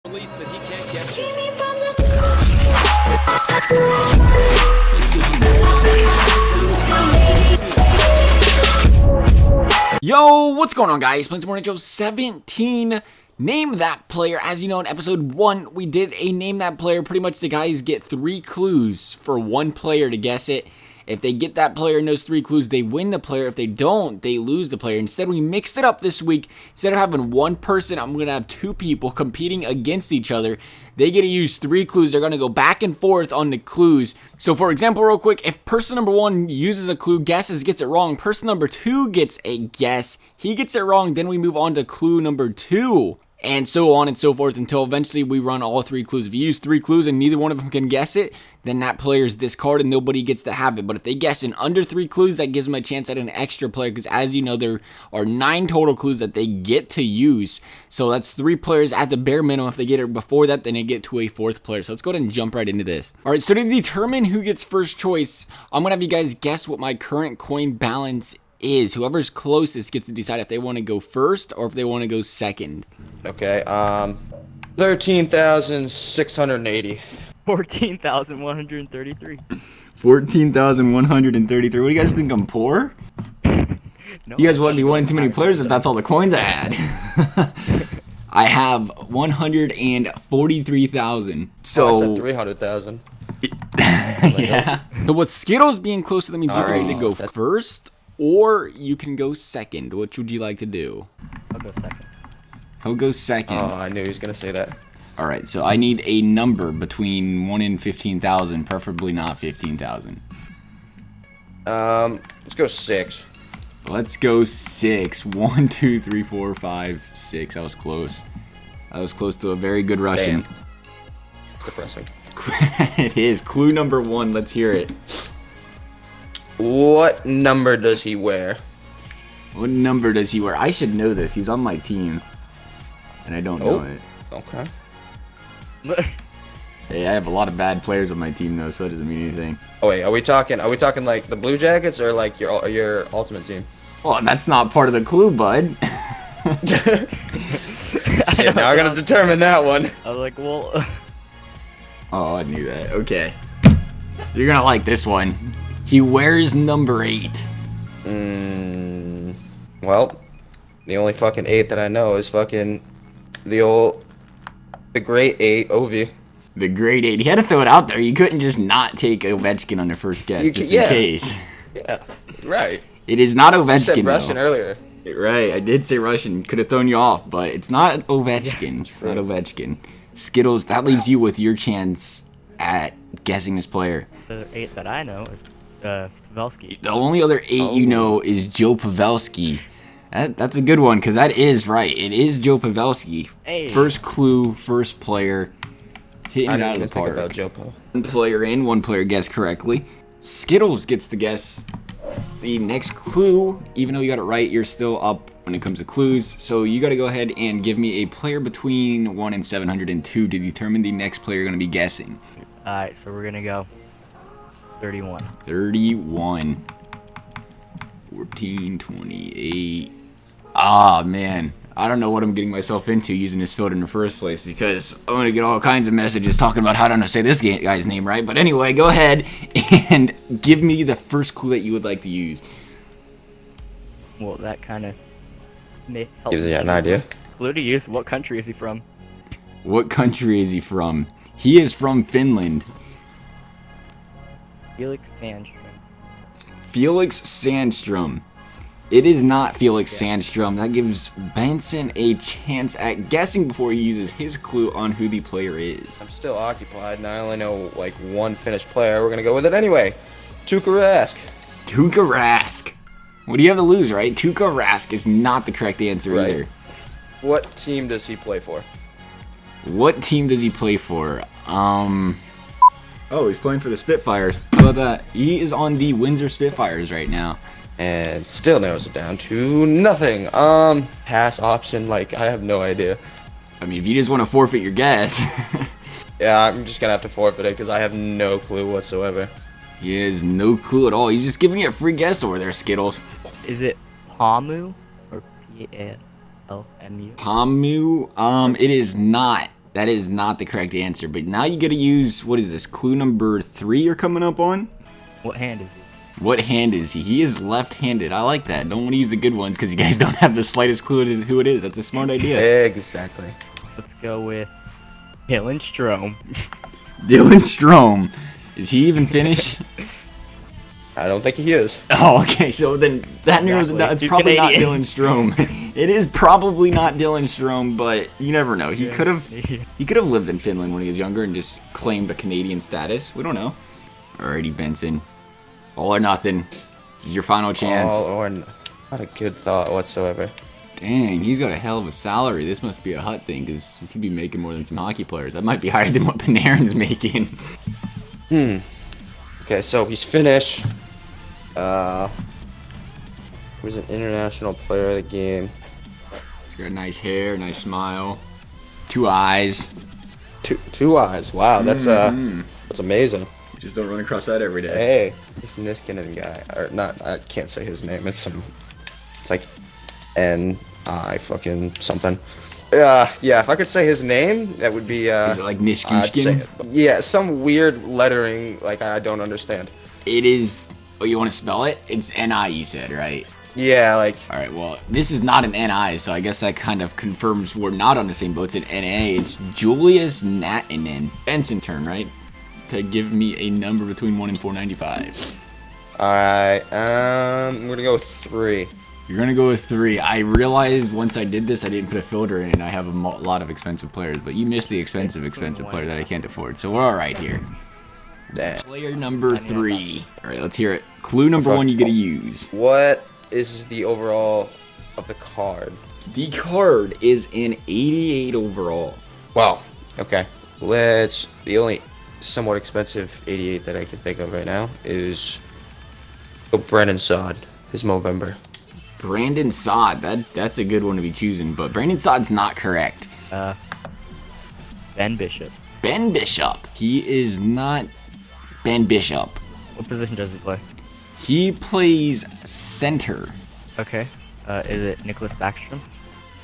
Release that he can't get to. Yo, what's going on, guys? Playing some more NHL 17. Name that player. As you know, in episode 1, we did a name that player. Pretty much the guys get 3 clues for one player to guess it. If they get that player in those 3 clues, they win the player. If they don't, they lose the player. Instead, we mixed it up this week. Instead of having one person, I'm going to have 2 people competing against each other. They get to use 3 clues. They're going to go back and forth on the clues. So, for example, real quick, if person number 1 uses a clue, guesses, gets it wrong, person number 2 gets a guess, he gets it wrong, then we move on to clue number 2. And so on and so forth until eventually we run all 3 clues. If you use 3 clues and neither one of them can guess it, then that player's discarded and nobody gets to have it. But if they guess in under 3 clues, that gives them a chance at an extra player. Because as you know, there are 9 total clues that they get to use. So that's 3 players at the bare minimum. If they get it before that, then they get to a 4th player. So let's go ahead and jump right into this. Alright, so to determine who gets first choice, I'm going to have you guys guess what my current coin balance is. Whoever's closest gets to decide if they want to go first or if they want to go second. Okay, 13,680. 14,133. 14,133. What do you guys think? I'm poor? No, You guys wouldn't be wanting too many players if that's all the coins I had. I have 143,000. So I said 300,000. yeah. So with Skittles being closer than me, you're ready to go that's- first, or you can go second. Which would you like to do? I'll go second. I'll go second. Oh, I knew he was gonna say that. All right. So I need a number between 1 and 15,000, preferably not 15,000. Let's go 6. Let's go 6. 1, 2, 3, 4, 5, 6. I was close. I was close to a very good Russian. Damn. It's depressing. It is. Clue number 1. Let's hear it. What number does he wear? What number does he wear? I should know this. He's on my team. And I don't know it. Okay. Hey, I have a lot of bad players on my team, though, so that doesn't mean anything. Oh wait, are we talking like the Blue Jackets or like your ultimate team? Well, that's not part of the clue, bud. Shit, now I gotta determine that one. I was like, well, Oh, I knew that. Okay. You're gonna like this one. He wears number 8. Well, the only fucking 8 that I know is fucking the great 8 Ovi. The grade 8. He had to throw it out there. You couldn't just not take Ovechkin on the first guess, just in case. Yeah, right. It is not You Ovechkin, said Russian though. earlier. Right, I did say Russian. Could have thrown you off, but it's not Ovechkin. It's not Ovechkin. Skittles, that leaves you with your chance at guessing this player. the 8 that I know is Pavelski. The only other 8 you know is Joe Pavelski. That's a good one, because that is right. It is Joe Pavelski. Hey. First clue, first player. Hitting I it didn't out of even the think park. about Jopo. One player in, one player guessed correctly. Skittles gets to guess the next clue. Even though you got it right, you're still up when it comes to clues. So you got to go ahead and give me a player between 1 and 702 to determine the next player you're going to be guessing. Alright, so we're gonna go 31. 31. 14, 28. Ah, man. I don't know what I'm getting myself into using this filter in the first place, because I'm going to get all kinds of messages talking about how to say this guy's name right. But anyway, go ahead and give me the first clue that you would like to use. Well, that kind of may help. Gives you an idea. Clue to use. What country is he from? What country is he from? He is from Finland. Felix Sandstrom. Felix Sandstrom. It is not Felix Sandstrom. That gives Benson a chance at guessing before he uses his clue on who the player is. I'm still occupied, and I only know like one Finnish player. We're gonna go with it anyway. Tuukka Rask. Tuukka Rask. What do you have to lose, right? Tuukka Rask is not the correct answer Right. either. What team does he play for? What team does he play for? Oh, he's playing for the Spitfires. How about that? He is on the Windsor Spitfires right now. And still narrows it down to nothing. Pass option, like, I have no idea. I mean, if you just want to forfeit your guess. Yeah, I'm just gonna have to forfeit it because I have no clue whatsoever. He has no clue at all. He's just giving you a free guess over there, Skittles. Is it Pamu or Palmu? Pamu? It is not. That is not the correct answer. But now you got to use, what is this, clue number 3 you're coming up on? What hand is he? What hand is he? He is left-handed. I like that. Don't want to use the good ones because you guys don't have the slightest clue as to who it is. That's a smart idea. Exactly. Let's go with Dylan Strome. Dylan Strome. Is he even Finnish? I don't think he is. Oh, okay. So then that narrows it down. It's He's probably not Canadian. Dylan Strome. It is probably not Dylan Strome, but you never know. He could have lived in Finland when he was younger and just claimed a Canadian status. We don't know. Alrighty, Benson. All or nothing. This is your final chance. All or not a good thought whatsoever. Dang, he's got a hell of a salary. This must be a Hut thing, because he could be making more than some hockey players. That might be higher than what Panarin's making. Okay, so he's Finnish. Who's an international player of the game? He's got nice hair, nice smile, 2 eyes. Two eyes. Wow, that's amazing. You just don't run across that every day. Hey, this Niskanen guy, or not? I can't say his name. It's like N-I fucking something. Yeah, if I could say his name, that would be. Is it like I'd say Nishkushkin? it. Yeah, some weird lettering like I don't understand. It is. Oh, you want to spell it? It's N-I, you said, right? Yeah, like. All right, well, this is not an N-I, so I guess that kind of confirms we're not on the same boat. It's an N-A. It's Julius Nattinen. Benson's turn, right? To give me a number between 1 and 495. Alright, I'm gonna go with 3. You're going to go with 3. I realized once I did this, I didn't put a filter in. I have a lot of expensive players, but you missed the expensive player that I can't afford. So we're all right here. Damn. Player number 3. All right, let's hear it. Clue number 1 you got to use. What is the overall of the card? The card is an 88 overall. Wow. Okay. The only somewhat expensive 88 that I can think of right now is Brennan Saad, his Movember. Brandon Saad. That's a good one to be choosing, but Brandon Saad's not correct. Ben Bishop. Ben Bishop. He is not Ben Bishop. What position does he play? He plays center. Okay. Is it Nicholas Backstrom?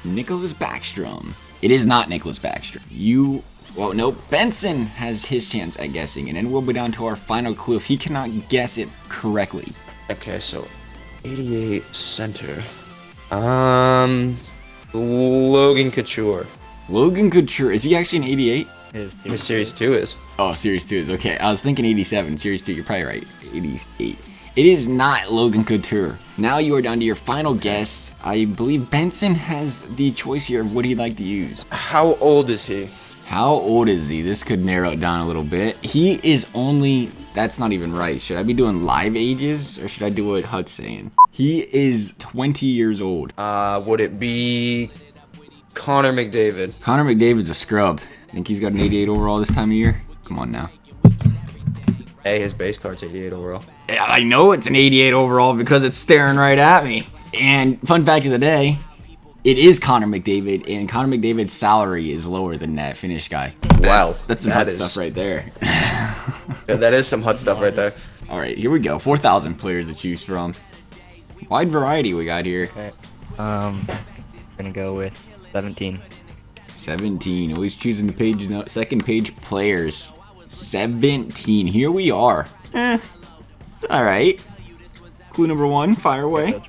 Nicholas Backstrom. It is not Nicholas Backstrom. Well, no, Benson has his chance at guessing, and then we'll be down to our final clue if he cannot guess it correctly. Okay, so 88 center. Logan Couture. Logan Couture, is he actually an 88? His Series 2 is. Oh, Series 2 is okay. I was thinking 87. Series 2, you're probably right. 88. It is not Logan Couture. Now you are down to your final guess. I believe Benson has the choice here of what he'd like to use. How old is he? How old is he? This could narrow it down a little bit. He is only... That's not even right. Should I be doing live ages, or should I do what Hut's saying? He is 20 years old. Would it be Connor McDavid? Connor McDavid's a scrub. Think he's got an 88 overall this time of year? Come on now. Hey, his base card's 88 overall. Yeah, I know it's an 88 overall because it's staring right at me. And fun fact of the day, it is Connor McDavid, and Connor McDavid's salary is lower than that Finnish guy. Wow. That's some hot stuff right there. Yeah, that is some hot stuff right there. All right, here we go. 4,000 players to choose from. Wide variety we got here. Okay. Gonna go with 17. 17. Always choosing the pages. No, second page players. 17. Here we are. It's all right. Clue number 1. Fire away.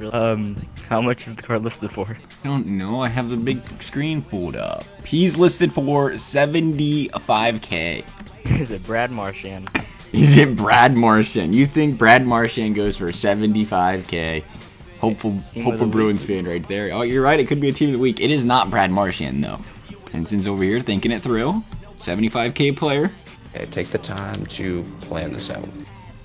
How much is the card listed for? I don't know. I have the big screen pulled up. He's listed for 75K. Is it Brad Marchand? Is it Brad Marchand? You think Brad Marchand goes for 75K? Hopeful Bruins fan right there. Oh, you're right. It could be a team of the week. It is not Brad Marchand, though. Benson's over here thinking it through. 75K player. Okay, take the time to plan this out.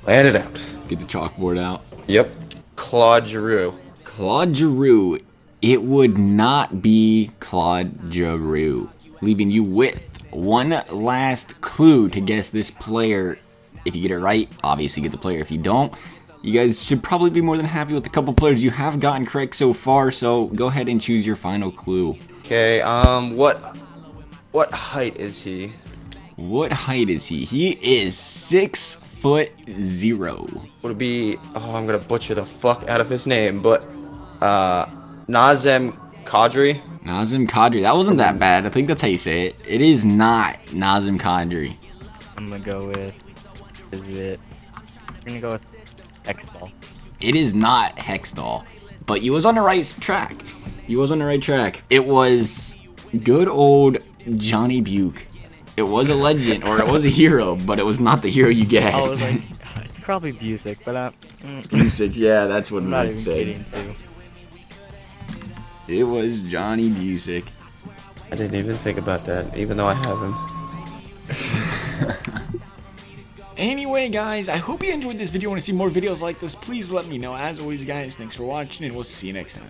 Plan it out. Get the chalkboard out. Yep. Claude Giroux. Claude Giroux. It would not be Claude Giroux. Leaving you with one last clue to guess this player. If you get it right, obviously get the player. If you don't, you guys should probably be more than happy with the couple players you have gotten correct so far. So go ahead and choose your final clue. Okay, what height is he? What height is he? He is 6'0". Would it be, I'm gonna butcher the fuck out of his name, but Nazem Kadri. Nazem Kadri. That wasn't that bad. I think that's how you say it. It is not Nazem Kadri. I'm gonna go with. Is it? I'm gonna go with Hextall. It is not Hextall. But you was on the right track. You was on the right track. It was good old Johnny Buke. It was a legend, or it was a hero, but it was not the hero you I was guessed. like, it's probably Busick, but Busick, yeah, that's what I'm I not might even say. kidding too. It was Johnny Busick. I didn't even think about that, even though I have him. Anyway, guys, I hope you enjoyed this video. Want to see more videos like this, please let me know. As always, guys, thanks for watching, and we'll see you next time.